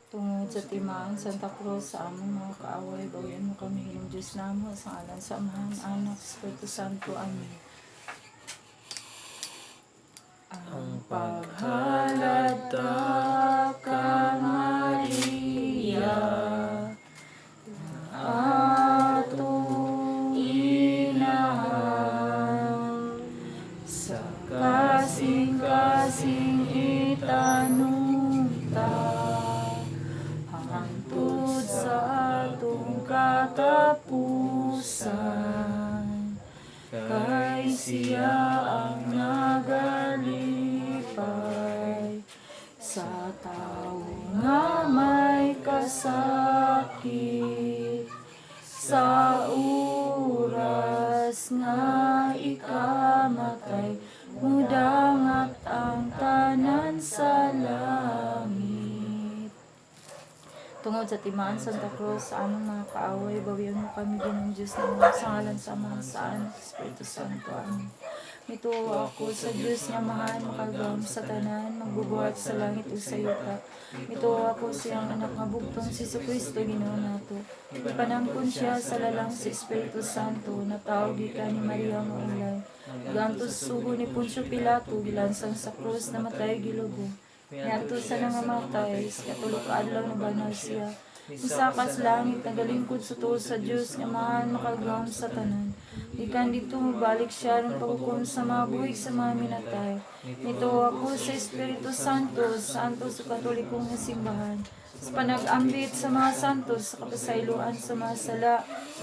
Tungod sa timaan, Santa Cruz, sa among mga kaaway, bawian mo kami hinom Diyos namo, sa ngalan sa Amahan, Anak, Espiritu Santo. Amen. Ang paghalata ka, Maria, atong inahan, sa kasing-kasing itanunta, hangtod sa atong katapusan, kay siya ang nagalipay sa tao nga may kasakit, sa oras nga ikamatay, mudangat ang tanan sa langit. Tungod sa timaan, Santa Cruz, sa among mga kaaway, bawian mo kami Ginoong Diyos na sa ngalan sa Ama, sa Anak, sa Espiritu Santo. Amen. Mituo ako sa Diyos nga mahal, makagam sa tanan, magbubuhat sa langit o sa yuta. Mituo ako siyang anak nga bugtong si Jesucristo, Ginoo nato. Ipanangkon siya sa lalang si Espiritu Santo, na tawag gikan ni Maria nga ulay. Gantos sugo ni Poncio Pilato, gilansang sa krus, namatay gilugo. Niadto sa nangamatay, sa katulog adlaw na banal siya. Usakas langit, nagalingkod sa tuo sa Diyos, nga mahal makagam sa tanan. Ikan dito mabalik siya ng paghukom sa mga buhig sa mga minatay. Nito ako sa Espiritu Santo, santo sa katolikong simbahan, sa panag-ambit sa mga santos, sa kapasayloan sa mga sala,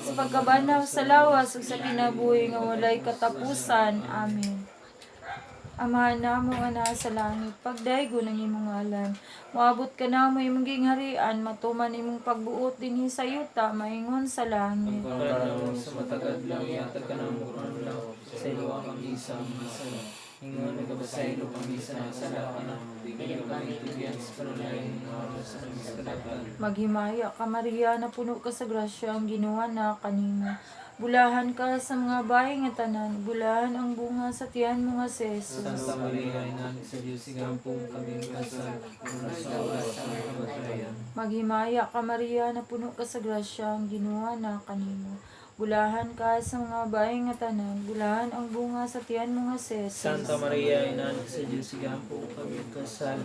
sa pagkabanaw sa lawas, ug sa kinabuhi nga walay katapusan. Amen. Amahan namo nga naa sa langit, pagdaygo ng imong ngalan. Moabot ka namo imong gingharian, matuman imong pagbuot dinhi sa yuta, maingon sa langit. Pagkaramo sa matagad lang, yatag ka ng murang law, sa ilo kami sa mga sala. Ingon nagabasaylo kami sa sala, bigyan kami tugyan sa panalain, sa kadatan. Maghimaya ka Maria, na puno ka sa grasya, ang Ginoo na kanimo. Bulahan ka sa mga bahay nga tanan, bulahan ang bunga sa tiyan mo nga si Jesus. Santa Maria, Ina sa Diyos, sigampong kami kasal, sa oras sa kamatayan. Maghimaya ka Maria, na puno ka sa grasya, ang Ginoo na kanimo. Bulahan ka sa mga bahay nga tanan, bulahan ang bunga sa tiyan mo nga si Jesus. Santa Maria, Ina sa Diyos, sigampong kami kasal,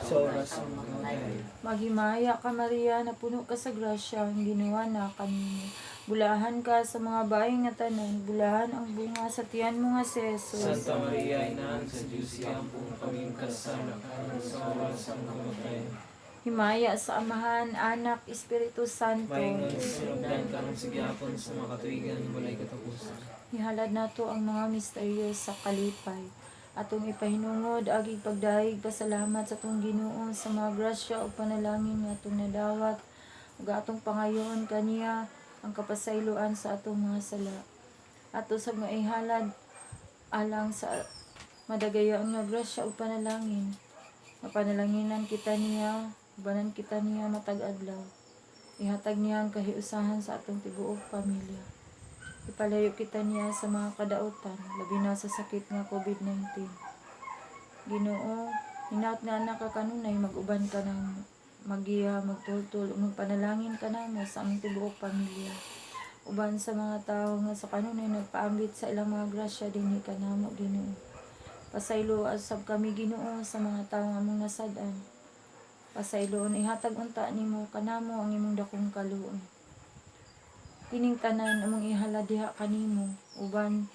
sa oras sa kamatayan. Maghimaya ka Maria, na puno ka sa grasya, ang Ginoo na kanimo. Bulahan ka sa mga bahay nga tanan, bulahan ang bunga sa tiyan mo nga si Jesus. Santa Maria, Ina sa Diyos, sigampong kami kasal, sa oras sa kamatayan. Himaya sa Amahan, Anak, Espiritu Santo. Maingon sa sinugdan ka ng sigyapon sa mga katuigan, walay katapusan. Ihalad nato ang mga misteryo sa kalipay. Atong ipahinungod, aging pagdahig, pasalamat sa atong Ginoo sa mga grasya o panalangin nga atong nadawat, ug atong pangayoon kaniya ang kapasayloan sa atong mga sala. Ato sa mga ihalad, alang sa madagayaan nga grasya o panalangin, mapanalanginan kita niya, banan kita niya matag adlaw. Ihatag niya ang kahiusahan sa atong tibuok pamilya. Ipalayo kita niya sa mga kadautan, labi na sa sakit nga COVID-19. Ginoo, hinaut nga anak ka kanunay, mag-uban ka namo, magiya, magtultul, magpanalangin ka namo sa among tibuok pamilya. Uban sa mga tao nga sa kanunay nagpaambit sa ilang mga grasya dinhi ka namo, Ginoo. Pasaylo asab kami Ginoo sa mga tao nga among nasad-an. Pasayloon ihatag unta nimo kanamo ang imong dakong kaluoy. Kining tanan among ihalad diha kanimo, uban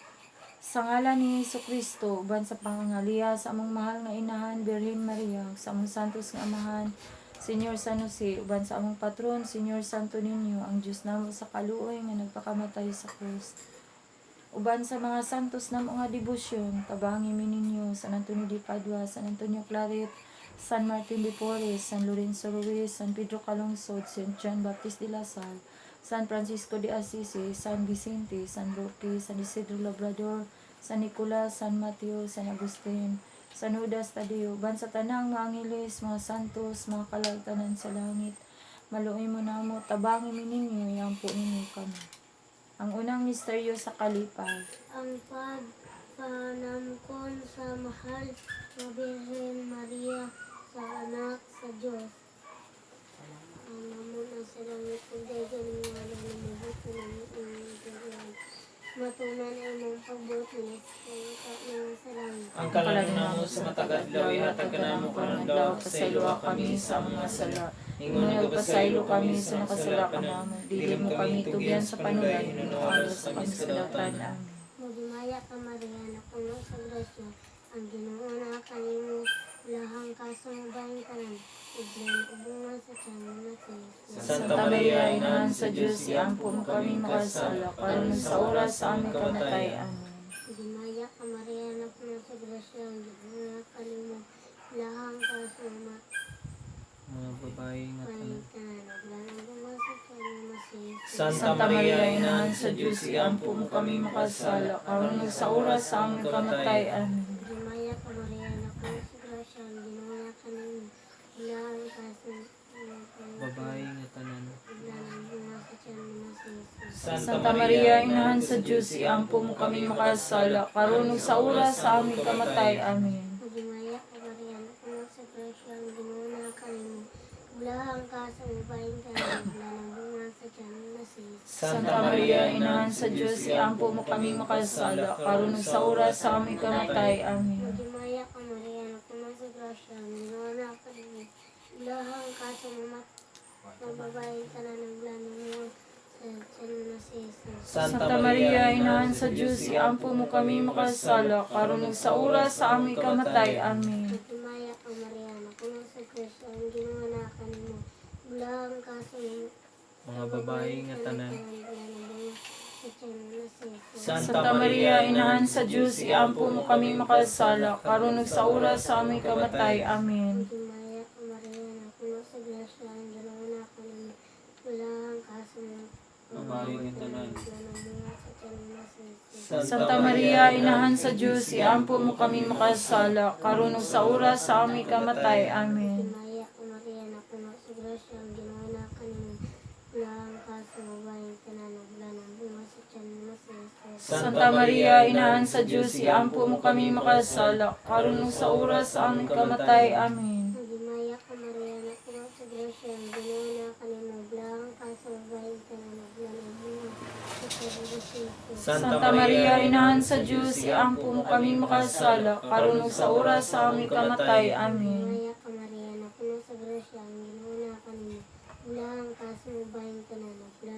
sa ngalan ni Jesucristo, uban sa pangangaliya sa among mahal nga inahan Birhen Maria, sa among santos nga amahan Senyor San Jose, uban sa among patron Senyor Santo Niño, ang Dios namo sa kaluoy nga nagpakamatay sa krus. Uban sa mga santos namo nga debosyon, tabangi mi ninyo San Antonio de Padua, San Antonio Claret, San Martin de Porres, San Lorenzo Ruiz, San Pedro Calungsod, St. John Baptist de la Salle, San Francisco de Assisi, San Vicente, San Roque, San Isidro Labrador, San Nicolas, San Mateo, San Agustin, San Judas Tadeo, ban sa tanang mga angeles, mga santos, mga kalagtanan sa langit, maluoy mo namo, tabangi mi ninyo, yampo ninyo kami. Ang unang misteryo sa kalipay. Ang pagpanamkon sa mahal na Birhen Maria sa anak sa Diyos. Pagkalang namo sa matagadlaw, ihatag ka namo kanang daw, pasaylo kami sa mga sala. Ingon nagapasaylo kami sa nakasala ka namo. Dili mo kami tugyan sa panulan, hinualo sa kami sa kadautan. Amen. Magimaya ka Maria, na puno sa grasya, ang Ginoo na kanimo, lahang kasumubayan ka lang, iglan ubungan sa tiyan mo na si Jesus. Santa Maria, Inahan sa Diyos, iampo mo kami makasala, karon sa oras sa aming kamatay. Amen. Magimaya ka Maria, na puno sa grasya, ang Ginoo na kanimo, lahang kasumubayan Mga babae nga ka lang, iglan ubungan sa tiyan mo na si Jesus. Santa Maria, Inahan sa Diyos, iampo mo kami makasala, karon sa oras sa aming kamatay. Amen. Magimaya ka Maria, na puno sa grasya, ang Ginoo na kanimo, lahang kasumubayan Babae nga tanan. Santa Maria, Inahan sa Diyos, iampo mo kami makasala, karon sa oras sa aming kamatay. Amen. Magimaya ka Maria, na puno sa grasya, ang Ginoo na kanimo, lahang kasumubayan ka lang, iglan ubungan sa tiyan mo na si Jesus. Santa Maria, Inahan sa Diyos, iampo mo kami makasala, karon sa oras sa aming kamatay. Amen. Magimaya ka Maria, na puno sa grasya, ang Ginoo na kanimo, lahang kasumubayan mababayin ka na ng plano mo sa tiyan mo na si Jesus. Santa Maria, Inahan sa Diyos, iampo mo kami makasala, karon sa oras sa aming kamatay. Amen. Magimaya ka Maria, na puno sa grasya, ang Ginoo na kanimo, lahang kasumubayan Mga babae nga tanan. Santa Santa Maria, Inahan sa Diyos, iampo mo kami makasala, karon sa oras sa aming kamatay. Amen. Magimaya ka Maria, na puno sa grasya, ang Ginoo na kanimo, lahang kasumubayan Babae nga tanan. Santa Maria, Inahan sa Diyos, iampo mo kami makasala, karon sa oras sa aming kamatay. Amen. Magimaya ka Maria, na puno sa grasya, ang Ginoo na kanimo, lahang kasumubayan ka na ng bunga sa tiyan mo na si Jesus. Santa Maria, Inahan sa Diyos, iampo mo kami makasala, karon sa oras sa aming kamatay. Amen. Magimaya ka Maria, na puno sa grasya, ang Ginoo na kanimo, lahang kasumubayan ka na ng bunga sa tiyan mo na si Jesus. Santa Maria, Inahan sa Diyos, iampo mo kami makasala, karon sa oras sa aming kamatay. Amen. Magimaya ka Maria, na puno sa grasya, ang Ginoo na kanimo, lahang kasumubayan ka na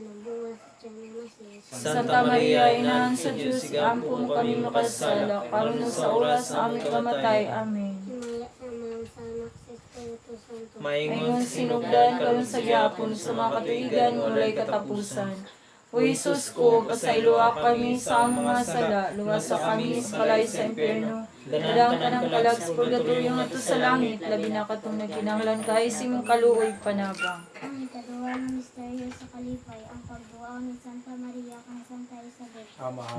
ng bunga sa tiyan mo na si Jesus. Santa Maria, Inahan sa Diyos, iampo mo kami makasala, karon sa oras sa aming kamatay. Amen. Himaya sa mga sa anak sa Espiritu Santo. Mayngon sinugdan karon sa gyapon sa mga katuigan nga walay katapusan. O Jesus ko, pasayloa kami sa among mga sala, luwasa kami sa kalay sa impyerno. Dadang ka ng kalag sa purgatorio nga to sa langit, labi na katong nagkinahanglan kay simong kaluoy panabang. Ang ikaduha ng misteryo sa kalipay, ang pagbuaw ni Santa Maria kang Santa Isabel.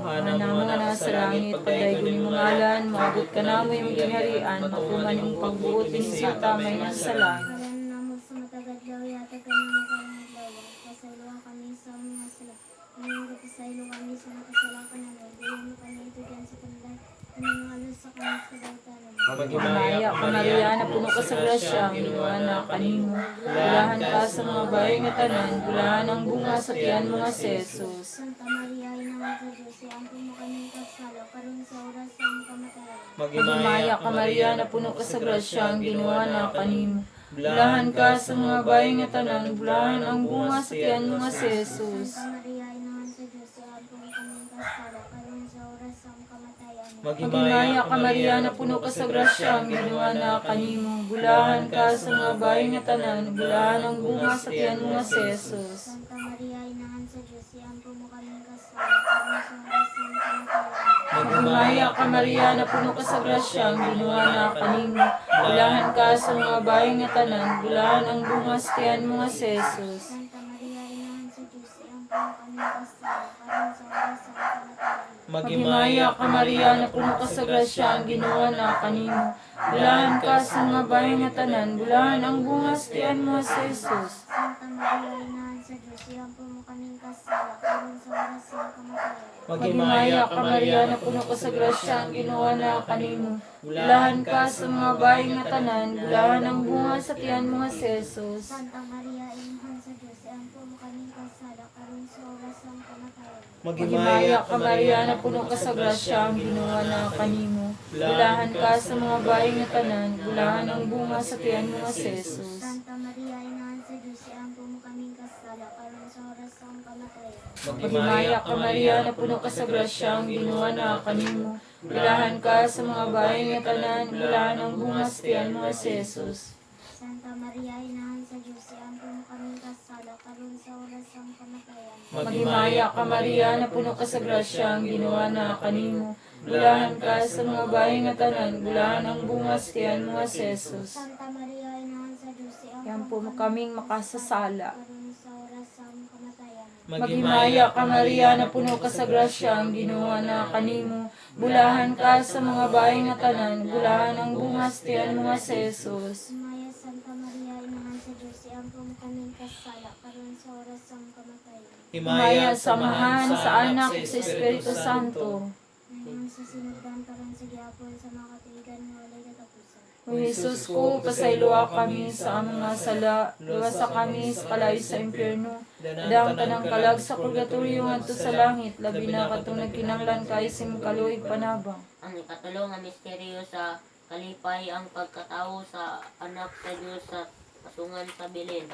Manamo nga nasa langit, pagdaygo ni mong ngalan, maabot ka namo yung gingharian, matuman yung pagbuot ni sa tamay ng salan. Kalan namo sa matagadlaw, yatag ka namo karang adlaw. Pasaylo kami sa mga sala. Ngayong pasaylo kami sa nakasalakan na nagbihin mo kami ito dyan sa kanila. Anong alas sa kami sa daltanan. Maya ka Maria, na puno ka sa grasya, ang inuwan na kanimo. Bulahan ka sa mga bahay nga tanan, bulahan ang bunga sa tiyan mo nga si Jesus. Santa Maria, Ina sa Diyos, iampo mo kami kasalo, karon sa oras sa aming kamatayan. Magimaya ka Maria, na puno ka sa grasya, ang ginawa na kanimo. Bulahan ka sa mga bahay nga tanan, bulahan ang bunga sa tiyan mo nga si Jesus. Santa Maria, Ina sa Diyos, iampo mo kami kasalo, karon sa oras sa aming kamatayan. Magimaya ka Maria, na puno ka sa grasya, ang ginawa na kanimo. Bulahan ka sa mga bahay nga tanan, bulahan ang bunga sa tiyan mo nga si Jesus. Santa Maria, Ina sa Diyos, iampo mo kami kasalo, karon sa oras sa aming kamatayan. Magimaya ka Maria, na puno ka sa grasya, ang ginawa na kanimo. Bulahan ka sa mga bahay nga tanan, bulahan ang bunga sa tiyan mo nga si Jesus. Santa Maria, Ina sa Diyos, iampo mo kami kasalo, karon sa oras sa aming kamatayan. Magimaya ka Maria, na puno ka sa grasya, ang ginawa na kanimo. Bulahan ka sa mga bahay nga tanan, bulahan ang bunga sa tiyan mo nga si Jesus. Santa Maria, Ina sa Diyos, iampo mo kami kasalo, karon sa oras sa aming kamatayan. kamatayan. Maghimaya ka Maria na puno ka sa grasya, ang Ginoo na kanimo. Bulahan ka sa mga bayi nga tanan, bulahan ang bunga sa tiyan mo nga si Jesus. Santa Maria, Inahan sa Diyos, iampo mo kaming kasala, karon sa oras ng kamatayan. Maghimaya ka Maria na puno ka sa grasya, ang Ginoo na kanimo. Bulahan ka sa mga bayi nga tanan, bulahan ang bunga sa tiyan mo nga si Jesus. Santa Maria, Inahan sa Diyos, iampo mo kaming kasala, karon sa oras ng kamatayan. Maghimaya ka Maria na puno ka sa grasya, ang Ginoo na kanimo. Bulahan ka sa mga bayi nga tanan, bulahan ang bunga sa tiyan mo nga si Jesus. Santa Maria, Inahan sa Diyos, iampo mo kaming kasala, karon sa oras ng kamatayan. Maghimaya ka Maria na puno ka sa grasya, ang Ginoo na kanimo. Bulahan ka sa mga bayi nga tanan, bulahan ang bunga sa tiyan mo nga si Jesus. Santa Maria, Inahan sa Diyos, Yan po kaming makasasala. karon sa oras ng kamatayan. Maghimaya ka Maria na puno ka sa grasya, ang Ginoo na kanimo. Bulahan ka sa mga bayi nga tanan, bulahan ang bunga sa tiyan mo nga si Jesus. Maya Santa Maria, Inahan sa Diyos, iampo mo kaming kasala, karon sa oras ng kamatayan. Himaya, samahan sa anak sa Espiritu Santo. Ngayon sa sinugdan karon sa gihapon sa mga katuigan nga walay katapusan. O Jesus ko, pasayloa kami sa among mga sala, luwas sa kami sa kalayo sa impyerno. Adang tanang kalag sa purgatorio ngadto sa langit, labi na katong nagkinahanglan kay sim kaluoy panabang. Ang ikatulo nga misteryo sa kalipay ang pagkatao sa anak sa Diyos sa pasungan sa bilin.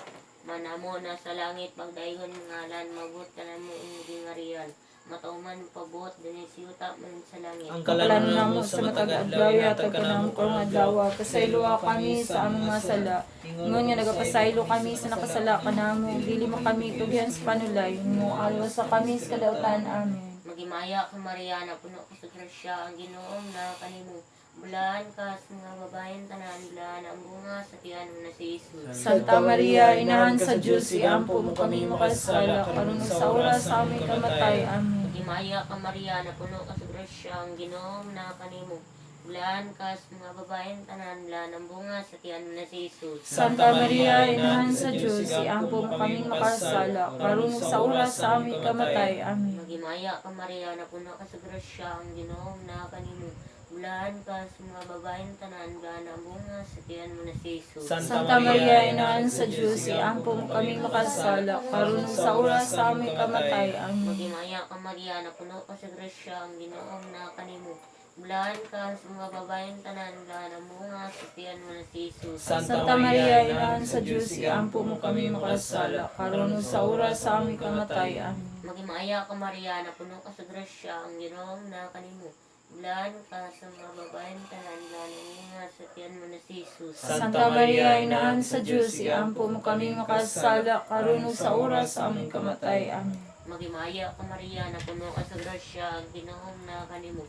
Manamo na sa langit pagdayon ngalan mabuot ka na mo ing real. Matauman pabuot dinhi siyuta man sa langit. Ang Kalan namo sa matag adlaw yatag kanang kong adlaw, pasayloa kami sa among mga sala. Ingon nga nagapasaylo kami sa nakasala kanamo, dili mo kami tugyan sa panulay, mo alwa sa kami sa kadautan. Amen. Magimaya ka Maria na puno ka sa grasya ang Ginoong na kanimo. Bulaan ka sa mga babaeng tanan, bulaan ang bunga sa tiyan mo na si Jesus. Santa Maria, Inahan sa Diyos, iampo mo kami makasala, karon sa oras sa aming kamatay. Amen. Magimaya ka Maria na puno ka sa grasya ang Ginoong na kanimo. Bulaan ka sa mga babaeng tanan, bulaan ang bunga sa tiyan mo na si Jesus. Santa Maria, Inahan sa Diyos, iampo mo kami makasala, karon sa oras sa aming kamatay. Amen. Magimaya ka Maria na puno ka sa grasya ang Ginoong na kanimo. Bulaan ka sa mga babaeng tanan, bulaan ang bunga sa tiyan mo na si Jesus. Santa Maria, Inahan sa Diyos, iampo mo kami makasala, karon sa oras sa aming kamatay. Amen. Magimaya ka Maria na puno ka sa grasya ang Ginoong na kanimo. Bulaan ka sa mga babaeng tanan, bulaan ang bunga sa tiyan mo na si Jesus. Santa Maria, Inahan sa Diyos, iampo mo kami makasala, karon sa oras sa aming kamatay. Amen. Magimaya ka Maria na puno ka sa grasya ang Ginoong na kanimo. Bulaan ka sa mga babaeng tanan, bulaan ang bunga sa tiyan mo na si Jesus. Santa Maria, Inahan sa Diyos, iampo mo kami makasala, karon sa oras sa aming kamatay. Amen. Magimaya ka Maria na puno ka sa grasya ang Ginoong na kanimo.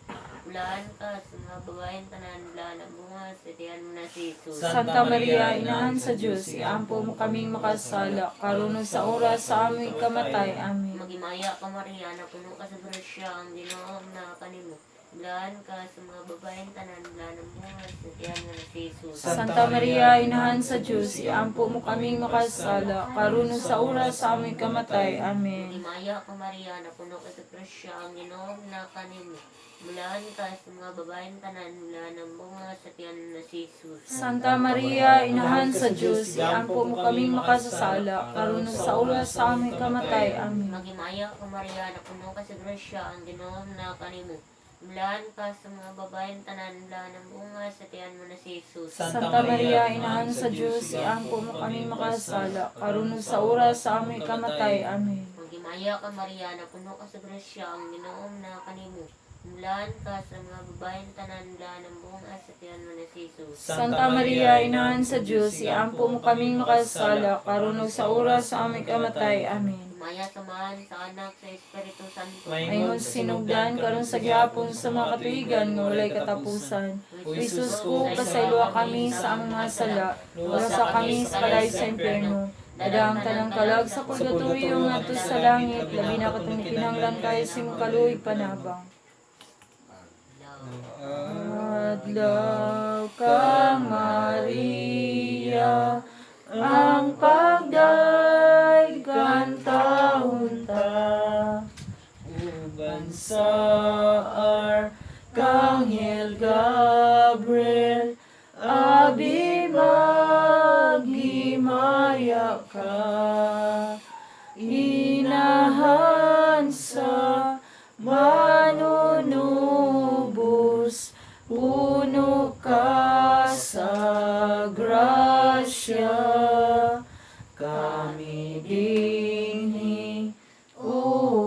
Bulaan ka sa mga babaeng tanan, bulaan ang bunga sa tiyan mo na si Jesus. Santa Maria, Inahan sa Diyos, iampo mo kami makasala, karon sa oras sa aming kamatay. Amen. Magimaya ka Maria na puno ka sa grasya ang Ginoong na kanimo. Bulaan ka sa mga babaeng tanan, bulaan ang bunga sa tiyan mo na si Jesus. Santa Maria, Inahan sa Diyos, iampo mo kami makasala, karon sa oras sa aming kamatay. Amen. Magimaya ka Maria na puno ka sa grasya ang Ginoong na kanimo. Bulaan ka sa mga babaeng tanan, bulaan ang bunga sa tiyan mo na si Jesus. Santa Maria, Inahan sa Diyos, iampo mo kami makasasala, karon sa oras sa aming kamatay. Amen. Magimaya ka Maria na puno ka sa grasya ang Ginoong na kanimo. Bulaan ka sa mga babaeng tanan, bulaan ang bunga sa tiyan mo na si Jesus. Santa Maria, Inahan sa Diyos, iampo mo kami makasala, karon sa oras sa aming kamatay. Amen. Magimaya ka Maria na puno ka sa grasya ang Ginoong na kanimo. Bulaan ka sa mga babaeng tanan, bulaan ang bunga sa tiyan mo na si Jesus. Santa Maria, Inahan sa Diyos, iampo mo kami makasala, karon sa oras sa aming kamatay. Amen. Maya samahan sa anak sa Espiritu Santo. Ayon sinugdan karon sa gihapon sa mga katuigan nga walay katapusan. O Jesus ko, pasayloa kami sa among mga sala, wala sa kami sa kalayo sa impyerno. Dadang tanang kalag sa purgatorio ngadto sa langit, labi na katong kinahanglan kay sim kaluoy panabang. Adlaw ka Maria, ang pagdaig kantaon ta. inahan sa manunubos, puno ka sa grasya. Kami dinhi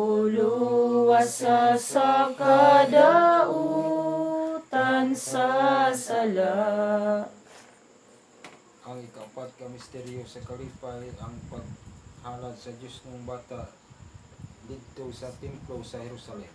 uluwasa sa kadautan sa sala. Ang ikapat ka misteryo sa kalipay, ang paghalad sa Diyos ng bata dito sa templo sa Jerusalem.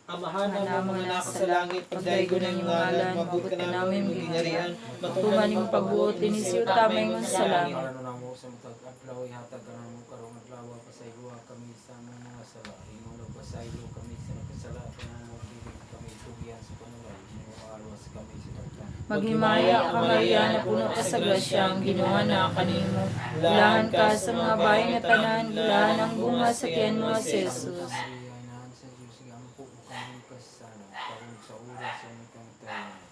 Amahan na mga nasa sa langit, pagdaigo ng iyong ngalan, mabut ka namin, magigarian, Matuman yung pagbuot din siyo tamay mo sa langit. Karano na mo sa matag adlaw, ihatag ka na mo karong adlaw, pasaylo kami sa mga sala. Ingon pasaylo kami sa nakasala, kanang bibig kami tugyan sa panulay, inuaros kami sa takpan. Maghimaya ka Maria na puno ka sa grasya, ang Ginoo na kanimo. Bulahan ka sa mga bayan nga tanan, bulahan ang bunga sa tiyan mo nga si Jesus.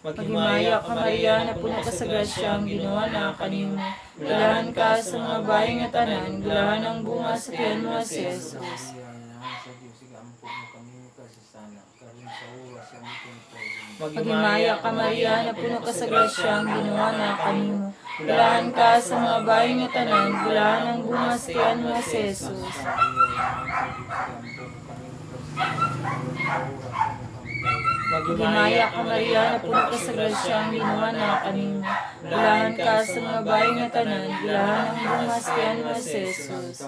Maghimaya ka Maria na puno ka sa grasya, ang Ginoo na kanimo. Bulahan ka sa mga bayan nga tanan, bulahan ang bunga sa tiyan mo nga si Jesus. Maghimaya ka Maria na puno ka sa grasya, ang Ginoo na kanimo. Bulahan ka sa mga bayan nga tanan, bulahan ang bunga sa tiyan mo nga si Jesus. Maghimaya ka Maria na puno ka sa grasya, ang Ginoo na kanimo. Bulahan ka sa mga bayan nga tanan, bulahan ang bunga sa tiyan mo nga si Jesus.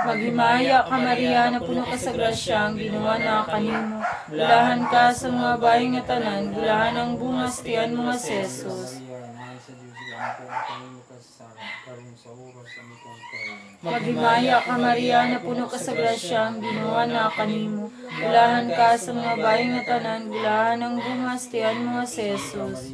Maghimaya ka Maria na puno ka sa grasya, ang Ginoo na kanimo. Bulahan ka sa mga bayan nga tanan, bulahan ang bunga sa tiyan mo nga si Jesus. Maghimaya ka Maria na puno ka sa grasya, ang Ginoo na kanimo. Bulahan ka sa mga bayan nga tanan, bulahan ang bunga sa tiyan mo nga si Jesus.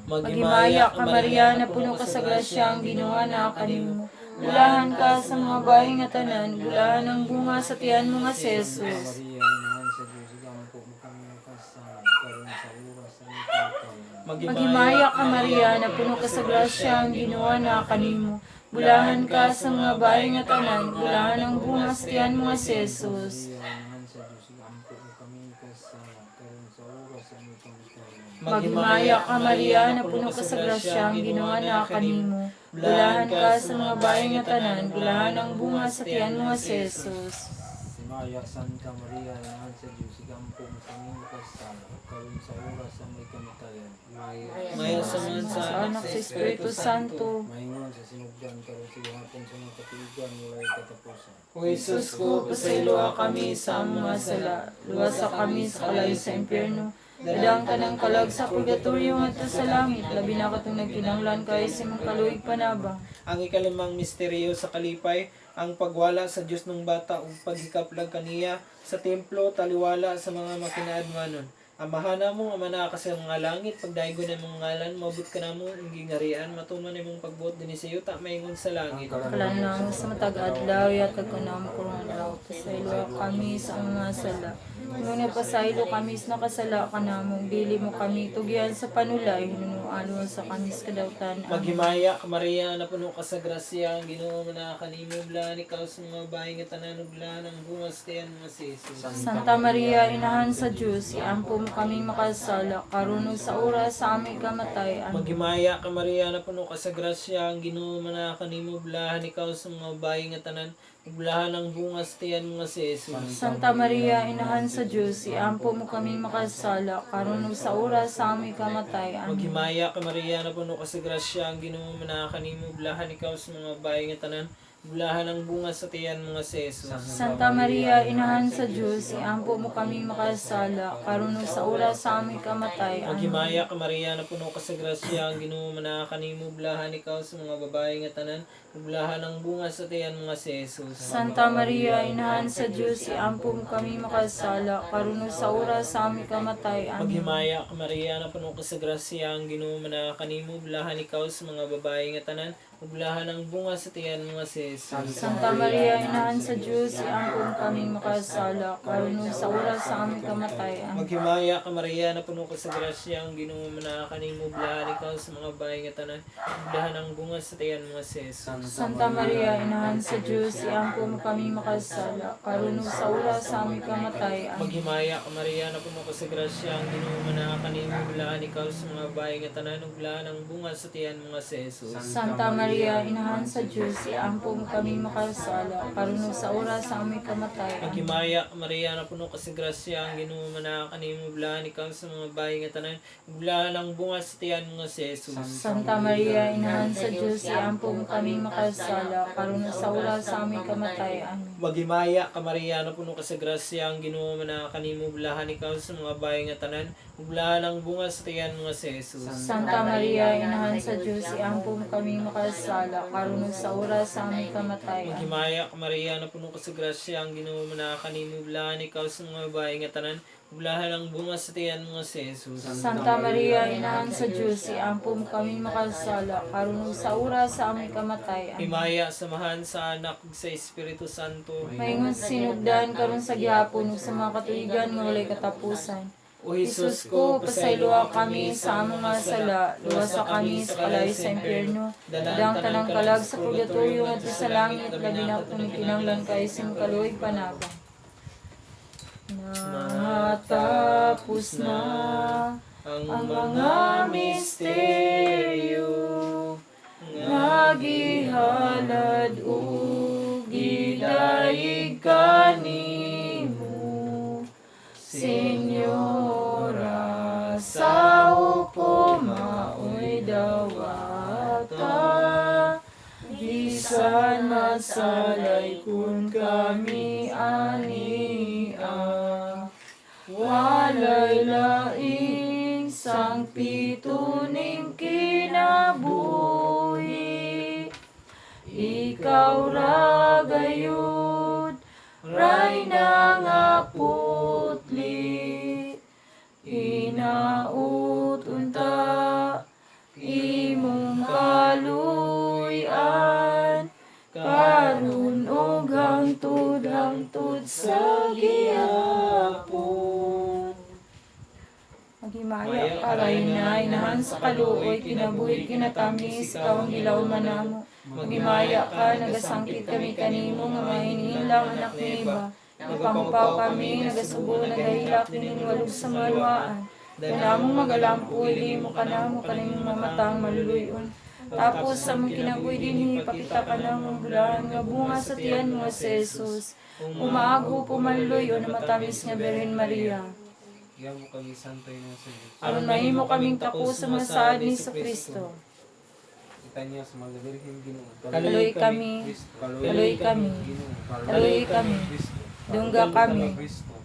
Maghimaya ka Maria na puno ka sa grasya, ang Ginoo na kanimo. Bulahan ka sa mga bayan nga tanan, bulahan ang bunga sa tiyan mo nga si Jesus. Maghimaya ka Maria na puno ka sa grasya, ang Ginoo na kanimo. Bulahan ka sa mga bayan nga tanan, bulahan ang bunga sa tiyan mo nga si Jesus. Maghimaya ka Maria na puno ka sa grasya, ang Ginoo na kanimo. Bulahan ka sa mga bayan nga tanan, bulahan ang bunga sa tiyan mo nga si Jesus. Simaya Santa Maria, inahan sa Diyos, igampo mo sa mga kasala, karon sa oras sa may kamatayan. Maya sa man Sa anak sa Espiritu Santo. Maingon sa sinugdan, karon sa hapon sa mga katiugan, walay katapusan. O Jesus ko, Pasaylo kami sa mga sala, luwasa kami sa kalayo sa impyerno. Dadang ka ng kalag sa purgatorio ngadto sa langit, labi na katong nagkinahanglan kay sa mga kaluig panabang. ang ikalimang misteryo sa kalipay, ang pagwala sa Diyos ng bata ug paghikaplag kaniya sa templo taliwala sa mga makinaadmanon. Amahan mo, ama na ka sa mga langit, pagdaigo na mong ngalan, mabut ka na mo, ang gingarian, matuman na mong pagbuot din sa iyo, maingon sa langit. Kalanang sa matag adlaw yatag ko na mo kurang adlaw, pasaylo kami sa mga sala. Ngunit pasaylo kami sa nakasala ka na mong bili mo kami tugyan sa panulay, hinunuan sa kami sa kadautan. Maghimaya ka Maria na puno ka sa grasya, ang Ginoo man na kanimo, blaan ikaw sa mga bahay nga tanan ug blaan ang bungas tiyan mga si Jesus. Santa Maria, inahan sa Diyos, iampo mo kami makasala, karon ug sa oras sa aming kamatay. Amen. Maghimaya ka Maria na puno ka sa grasya, ang Ginoo man na kanimo, blaan ikaw sa mga bahay nga tanan ug blaan ang bungas tiyan mga si Jesus. Santa Maria, inahan sa Diyos, iampo mo kami makasala, karon ug sa oras sa aming kamatay. Amen. Maghimaya ka Maria na puno ka sa grasya, ang Ginoo man na kanimo, blaan ikaw sa mga bahay nga tanan bulahan ang bunga sa tiyan mga si Jesus. Santa Maria, inahan sa Diyos, iampo mo kami makasala, karon ug sa oras sa aming kamatay. Amen. Maghimaya ka Maria na puno ka sa grasya, ang Ginoo man na kanimo, bulahan ikaw sa mga babae nga tanan, bulahan ang bunga sa tiyan mga si Jesus. Santa Maria, inahan sa Diyos, iampo mo kami makasala, karon ug sa oras sa aming kamatay. Amen. Maghimaya ka Maria na puno ka sa grasya, ang Ginoo man na kanimo, bulahan ikaw sa mga babae nga tanan, uglahan ang bunga sa tiyan mga si Jesus. Santa Maria, Inahan sa Diyos, iangkon kaming makasala, karon sa oras sa aming kamatayan. Maghimaya ka Maria, na puno ka sa grasya, ang Ginoo manakaning mo uglahan ikaw sa mga bahay nga tanan, uglahan ang bunga sa tiyan mga si Jesus. Santa Maria, Inahan sa Diyos, iangkon kaming makasala, karon sa oras sa aming kamatayan. Maghimaya ka Maria, na puno ka sa grasya, ang Ginoo manakaning mo uglahan ikaw sa mga bahay nga tanan, uglahan ang bunga sa tiyan mga si Jesus. Santa Maria, Inahan sa Diyos, iangkon kaming makasala, karon sa oras sa aming kamatayan. Maghimaya ka Maria, na puno ka sa grasya, ang Ginoo manakaning mo uglahan ikaw sa mga bahay nga tanan, uglahan ang bunga sa tiyan mga si Jesus. Santa Maria, Inahan sa Diyos, iangkon kaming makasala, karon sa oras sa aming kamatayan. Maghimaya ka Maria, na puno ka sa grasya, ang Ginoo manakaning mo uglahan ikaw sa mga bahay nga tanan, uglahan ang bunga sa tiyan mga si Jesus. Santa Maria, Inahan sa Diyos, iangkon kaming makasala, karon sa oras sa aming kamatayan. Maghimaya ka Maria, na puno ka sa grasya, ang Ginoo manakaning mo uglahan ikaw sa mga bahay nga tanan, uglahan ang bunga sa tiyan mga si Jesus. Santa Maria, Inahan sa Diyos, iangkon kaming makasala, karon sa oras sa aming kamatayan. Himaya samahan sa anak ug sa Espiritu Santo. Maingon sinugdan karon sa gihapon ug sa mga katuigan nga walay katapusan. O Jesus ko, pasayloa kami sa among mga sala, luwasa kami sa kalayo sa impyerno, dadang tanang kalag sa purgatorio ngadto sa langit, labi na kung kinanglan kay sim kaluoy panabang. Natapos na Ang ang mga misteryo nga gihalad ug gidaig kanimo, Senyora, sa upo maoy dawata, bisan masalay kun kami ania, walay laing sang pituning kinabuhi, ikaw ra gayud, Rayna nga putli, hinaut unta, imong kaluy-an, karon ug hangtod sa gihapon. Maghimaya ka Rayna, Inahan sa kaluoy, kinabuhi kinatamis, ikaw ang ilaw manamo. Maghimaya ka, nagasangkit kami kanimo, nga mahinilang anak ni iba. Napamupaw kami, nagasubo, nagahilak, niningwalog sa maluhaan. Kanamong magalampoy, di mo kanamo, kanimong mamatang maluluyon. Tapos sa mong kinabuhi din, ipakita ka na mong bulahan nga bunga sa tiyan mo si Jesus. Umaago pumaluloy o na matamis nga Birhen Maria. Iyan mo kami santay na sa Diyos. Aron mahimo kaming tako sa mga saad ni sa Kristo. Kita niya sa mga Birhen Ginoo. Kaluy kami, kaluy kami, kaluy kami, dungga kami,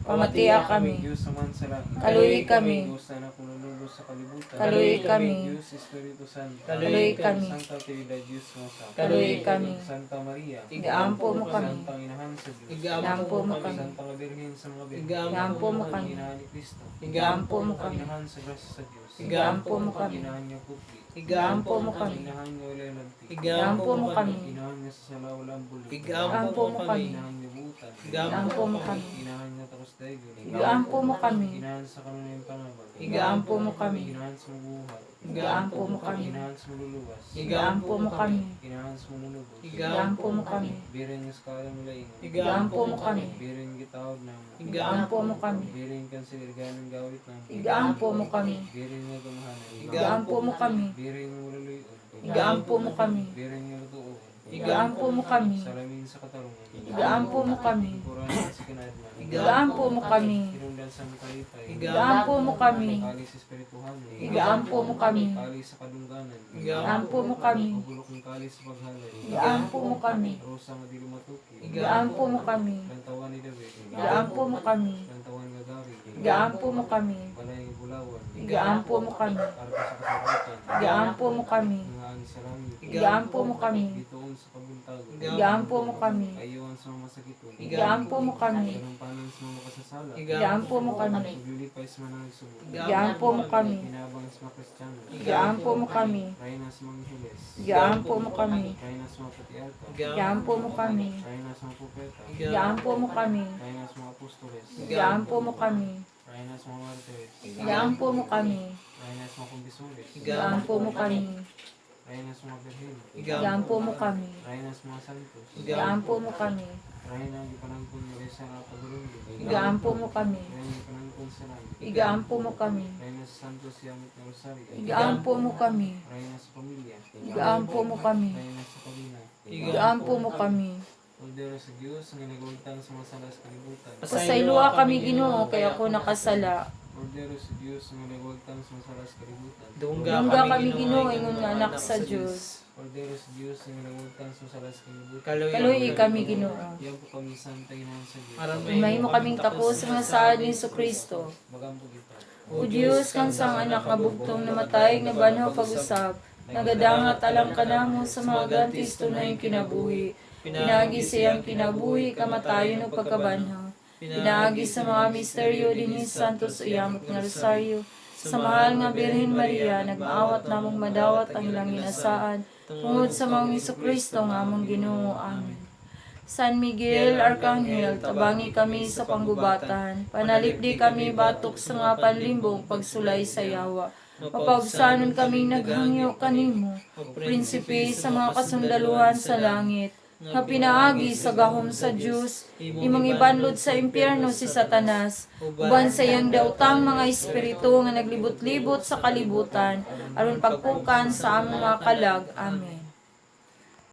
pamatia kami, Diyos sa man sa langit. kaluy kami, Diyos na nakululubos sa kalibutan. kaluy kami, Diyos Espiritu Santo. kaluy kami, Santa Trinidad Diyos mo sa kaluy kami, Santa Maria. igaampo mo kami, Santang Inahan sa Diyos. igaampo mo kami, Santang Birhen sa mga Birhen. igaampo mo kami, Inahan ni Kristo. igaampo mo kami, Inahan sa grasya sa Diyos. igaampo mo kami, Inahan niya putli. igaampo mo kami, Inahan niya ulay lanti. igaampo mo kami, Inahan niya sa salawalang buli. igaampo mo kami, Inahan niya butan. igaampo mo kami, Inahan niya tapos daigon. igaampo mo kami, Inahan sa kanunayang pangaban. igaampo mo kami, Inahan sa mabuhat. igaampo mo kami, Inahan sa maluluwas. igaampo mo kami, Inahan sa manunubos. igaampo mo kami, Birin niya sa kalang laingan. igaampo mo kami, Birin gitawag na. igaampo mo kami, Birin kan sa irganong gawit na. igaampo mo kami, Birin niya gamahanan. igaampo mo kami, Birin mo luluyon. igaampo mo kami, Birin niya lutuon. igaampo mo kami, Salamin sa katarungan. igaampo mo kami, Kuran sa kinadman. igaampo mo kami, Hinungdan sa kalipay. igaampo mo kami, Kali sa espirituhan. igaampo mo kami, Kali sa kadungganan. igaampo mo kami, Pagulok ng kali sa paghalay. igaampo mo kami, Rosa nga di lumatuki. igaampo mo kami, Lantawan ni David. igaampo mo kami, Lantawan nga Gari. igaampo mo kami, Balay ng Bulawan. igaampo mo kami, Para sa kasabutan. igaampo mo kami, Mga naagi sa langit. Igaampo mo kami. Bituon sa kabuntagon. Igaampo mo kami. Kaayuhan sa mga masakiton. Igaampo mo kami. Ganumpanan sa mga makasasala. Igaampo mo kami. Paglilipay sa mga nagsubok. Igaampo mo kami. Pinabang sa mga Kristiyano. Igaampo mo kami. Rayna sa mga Hiles. Igaampo mo kami. Rayna sa mga Patiarka. Igaampo mo kami. Rayna sa mga Propeta. Igaampo mo kami. Rayna sa mga Apostoles. Igaampo mo kami. Rayna sa mga Martires. Igaampo mo kami. Rayna sa mga Kumbisules. Igaampo mo kami. Rayna sa mga Birhen. Igaampo mo kami. Rayna sa mga Santos. Igaampo mo kami. Rayna ang ipanangkon ng Resa na Pagulunggo. Igaampo mo kami. Rayna ang ipanangkon sa langit. Igaampo mo kami. Rayna sa Santos Yamit ng Rosario. Igaampo mo kami. Rayna sa pamilya. Igaampo mo kami. Rayna sa pamilya. Igaampo mo kami. Ordero sa Diyos ang ginagawintang sa mga salas kalibutan. Pasayloa kami Ginoo kay ako nakasala. Ordero sa Diyos ang ginagawintang sa mga salas kalibutan. Dungga kami Ginoo ingon nga anak sa Dios. Ordero sa Diyos ang ginagawintang sa mga salas kalibutan. Kaluy kami Ginoo. Yan po kami santa ginahan sa Diyos. Mahimo kaming tapos sa mga saad ni Kristo. Magampo kita. O Diyos kang sang anak nga bugtong namatay nga banhaw pag-usab. Nagadangat alam ka namo sa mga gantis tunay kinabuhi. Pinaagi siyang kinabuhi, kamatayon o pagkabanhaw. Pinaagi sa mga misteryo din ni Santos Uyamot nga Rosario. Sa mahal nga Birhen Maria, nagmaawat namong madawat ang ilang inasaan. Tungod sa mga Kristo nga among Ginoo. Amen. San Miguel, Arkanghel, tabangi kami sa panggubatan. Panalipdi kami batok sa nga panlimbong pagsulay sa yawa. Mapagsanon kaming naghangyo kanimo, prinsipe sa mga kasundaluhan sa langit. Nga pinaagi sa gahom sa Diyos, imong ibanlod sa impyerno si Satanas, uban sa iyang dautang mga espiritu nga naglibot-libot sa kalibutan, aron pagpukan sa among mga kalag. Amen.